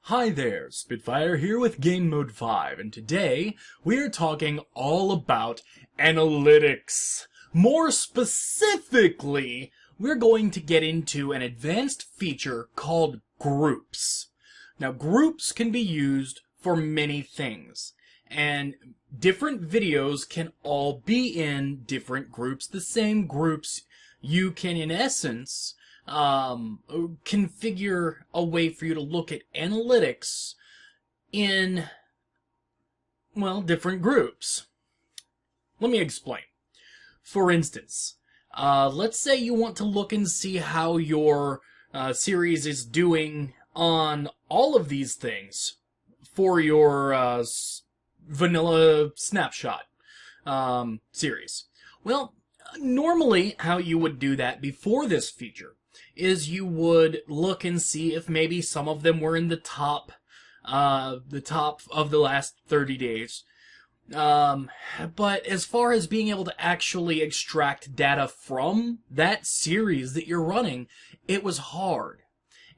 Hi there, Spitfire here with GameMode 5, and today we're talking all about analytics. More specifically, we're going to get into an advanced feature called groups. Now, groups can be used for many things, and different videos can all be in different groups. The same groups you can, in essence, configure a way for you to look at analytics in, well, different groups. Let me explain. For instance, let's say you want to look and see how your series is doing on all of these things for your vanilla snapshot series. Well, normally how you would do that before this feature is you would look and see if maybe some of them were in the top of the last 30 days. But as far as being able to actually extract data from that series that you're running, it was hard.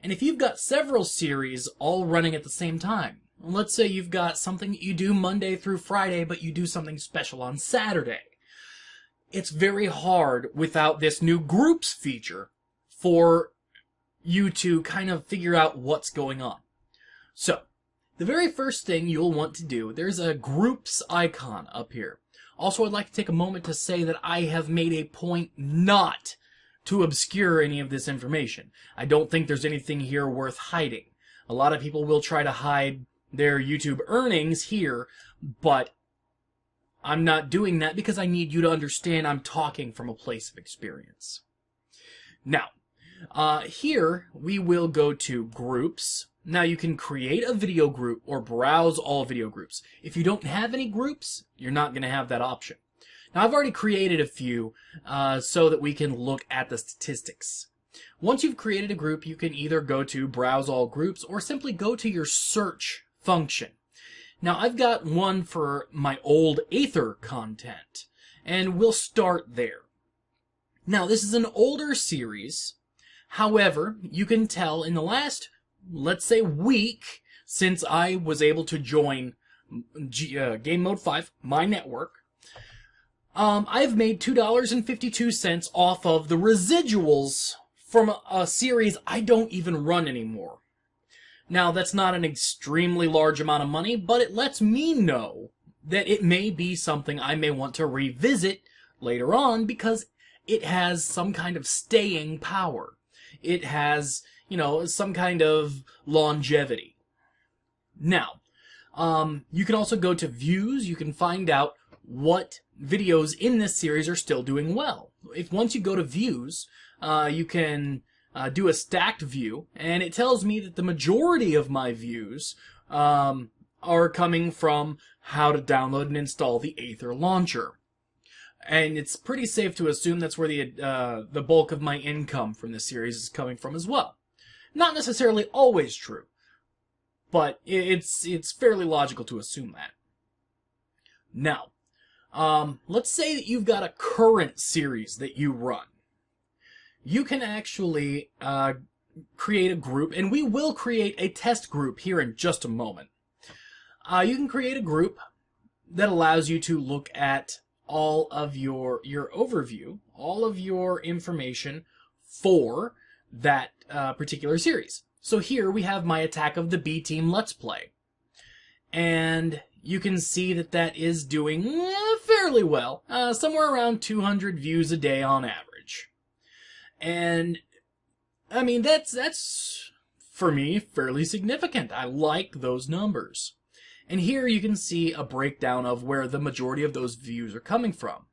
And if you've got several series all running at the same time, let's say you've got something that you do Monday through Friday, but you do something special on Saturday, it's very hard without this new groups feature for you to kind of figure out what's going on. So, the very first thing you'll want to do, there's a groups icon up here. Also, I'd like to take a moment to say that I have made a point not to obscure any of this information. I don't think there's anything here worth hiding. A lot of people will try to hide their YouTube earnings here, but I'm not doing that because I need you to understand I'm talking from a place of experience. Now, here we will go to groups. Now you can create a video group or browse all video groups. If you don't have any groups, you're not going to have that option. Now I've already created a few so that we can look at the statistics. Once you've created a group, you can either go to browse all groups or simply go to your search function. Now I've got one for my old Aether content, and we'll start there. Now this is an older series. However, you can tell in the last, let's say, week since I was able to join GameMode 5, my network, I've made $2.52 off of the residuals from a series I don't even run anymore. Now, that's not an extremely large amount of money, but it lets me know that it may be something I may want to revisit later on because it has some kind of staying power. It has, some kind of longevity. Now, you can also go to views. You can find out what videos in this series are still doing well. Once you go to views, you can do a stacked view, and it tells me that the majority of my views are coming from how to download and install the Aether launcher. And it's pretty safe to assume that's where the bulk of my income from this series is coming from as well. Not necessarily always true, but it's fairly logical to assume that. Now, let's say that you've got a current series that you run. You can actually create a group, and we will create a test group here in just a moment. You can create a group that allows you to look at all of your overview, all of your information for that particular series. So here we have my Attack of the B Team Let's Play. And you can see that that is doing fairly well, somewhere around 200 views a day on average. And, I mean, that's for me, fairly significant. I like those numbers. And here you can see a breakdown of where the majority of those views are coming from.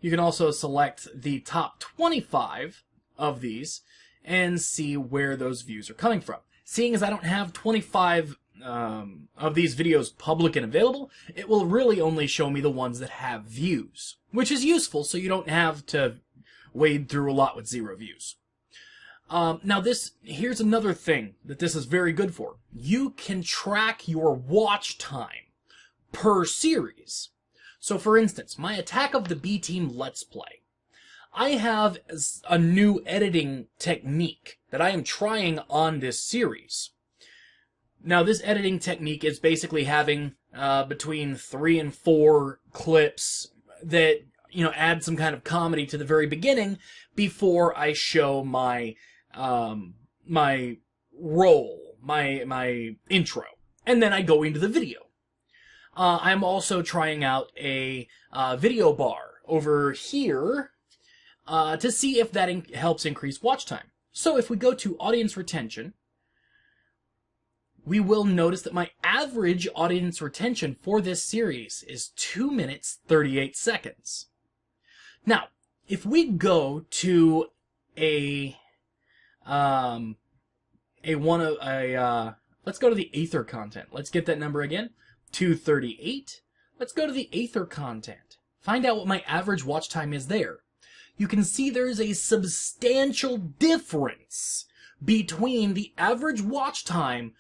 You can also select the top 25 of these and see where those views are coming from. Seeing as I don't have 25 of these videos public and available, it will really only show me the ones that have views, which is useful so you don't have to wade through a lot with 0 views. Now here's another thing that this is very good for. You can track your watch time per series. So for instance, my Attack of the B Team Let's Play. I have a new editing technique that I am trying on this series. Now, this editing technique is basically having between 3 and 4 clips that, add some kind of comedy to the very beginning before I show my my roll, my intro, and then I go into the video. I'm also trying out a video bar over here to see if that helps increase watch time. So if we go to audience retention, we will notice that my average audience retention for this series is 2 minutes 38 seconds. Now, if we go to let's go to the Aether content. Let's get that number again. 238. Let's go to the Aether content. Find out what my average watch time is there. You can see there's a substantial difference between the average watch time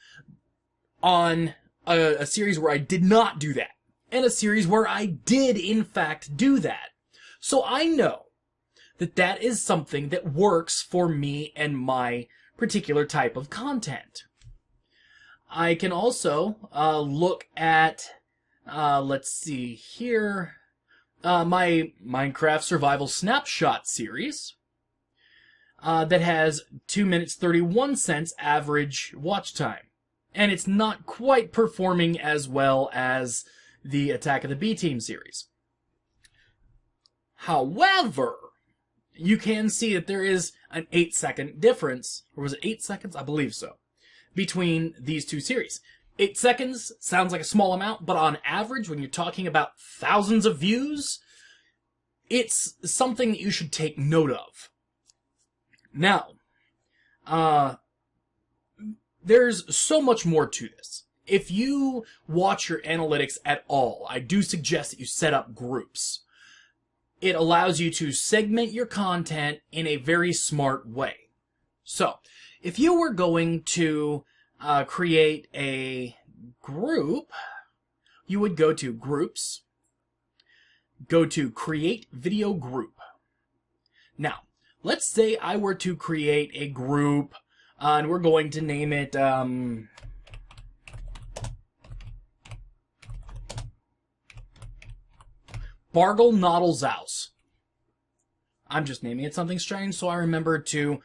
on a series where I did not do that and a series where I did in fact do that. So I know that that is something that works for me and my particular type of content. I can also look at, let's see here, my Minecraft Survival Snapshot series that has 2 minutes 31 cents average watch time. And it's not quite performing as well as the Attack of the B-Team series. However, you can see that there is an 8-second difference, or was it 8 seconds? I believe so, between these two series. 8 seconds sounds like a small amount, but on average, when you're talking about thousands of views, it's something that you should take note of. Now, there's so much more to this. If you watch your analytics at all, I do suggest that you set up groups. It allows you to segment your content in a very smart way. So, if you were going to create a group, you would go to Groups, go to Create Video Group. Now, let's say I were to create a group, and we're going to name it, Bargle Noddles House. I'm just naming it something strange, so I remember to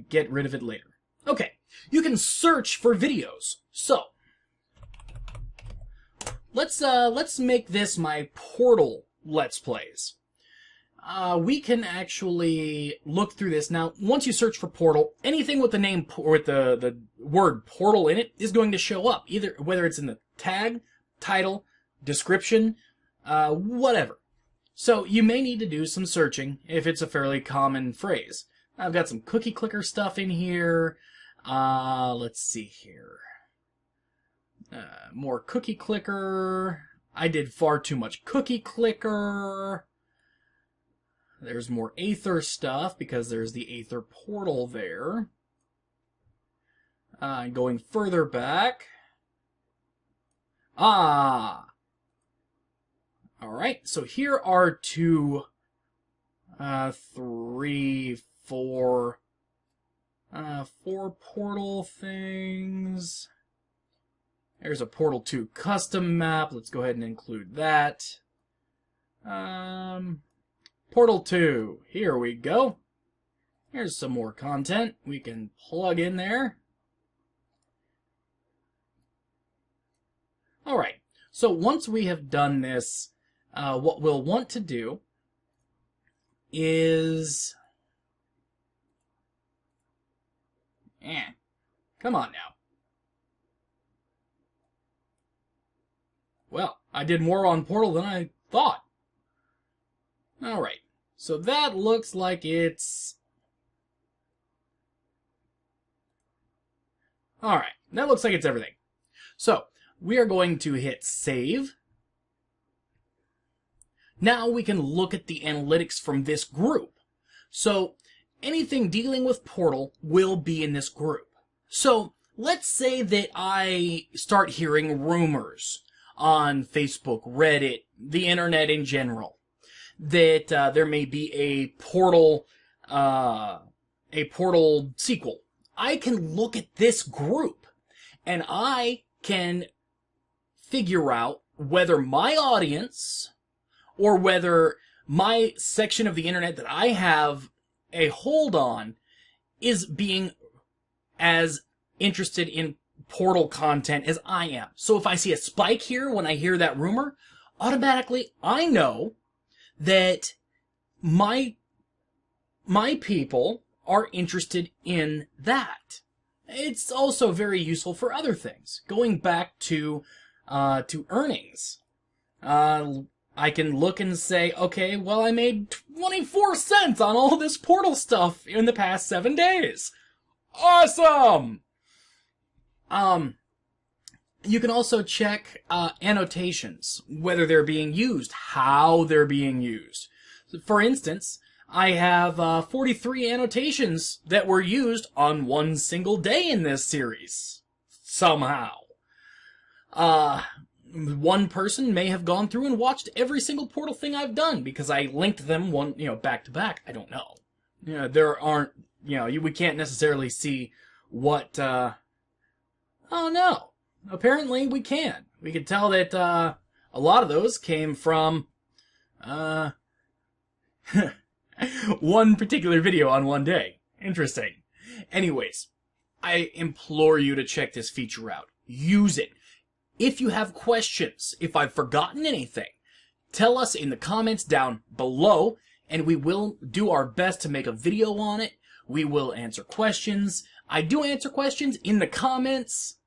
get rid of it later. Okay, you can search for videos. So, let's make this my Portal Let's Plays. We can actually look through this. Now, once you search for Portal, anything with the name or with the word Portal in it is going to show up, either whether it's in the tag, title, description, whatever. So you may need to do some searching if it's a fairly common phrase. I've got some cookie clicker stuff in here. Let's see here. More cookie clicker. I did far too much cookie clicker. There's more Aether stuff because there's the Aether portal there. Going further back. Alright, so here are 2, 3, 4, 4 portal things. There's a Portal 2 custom map. Let's go ahead and include that. Portal 2. Here we go. Here's some more content we can plug in there. Alright, so once we have done this, what we'll want to do is... come on now. Well, I did more on Portal than I thought. Alright, so that looks like it's... Alright, that looks like it's everything. So, we are going to hit Save. Now we can look at the analytics from this group. So, anything dealing with Portal will be in this group. So, let's say that I start hearing rumors on Facebook, Reddit, the internet in general, that there may be a Portal sequel. I can look at this group and I can figure out whether my audience or whether my section of the internet that I have a hold on is being as interested in Portal content as I am. So if I see a spike here when I hear that rumor, automatically I know that my people are interested in that. It's also very useful for other things. Going back to earnings. I can look and say, okay, well, I made 24 cents on all this Portal stuff in the past 7 days. Awesome! You can also check annotations, whether they're being used, how they're being used. For instance, I have 43 annotations that were used on one single day in this series. Somehow. One person may have gone through and watched every single Portal thing I've done because I linked them back to back. I don't know. There aren't, we can't necessarily see what, oh no. Apparently we can. We can tell that, a lot of those came from, one particular video on one day. Interesting. Anyways, I implore you to check this feature out. Use it. If you have questions, if I've forgotten anything, tell us in the comments down below, and we will do our best to make a video on it. We will answer questions. I do answer questions in the comments.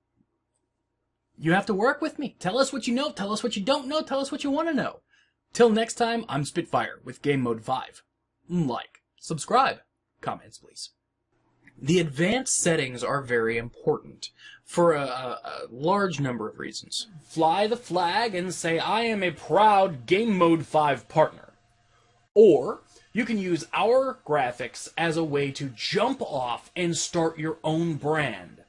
You have to work with me. Tell us what you know. Tell us what you don't know. Tell us what you want to know. Till next time, I'm Spitfire with GameMode 5. Like, subscribe, comments please. The advanced settings are very important for a large number of reasons. Fly the flag and say, I am a proud GameMode 5 partner. Or you can use our graphics as a way to jump off and start your own brand.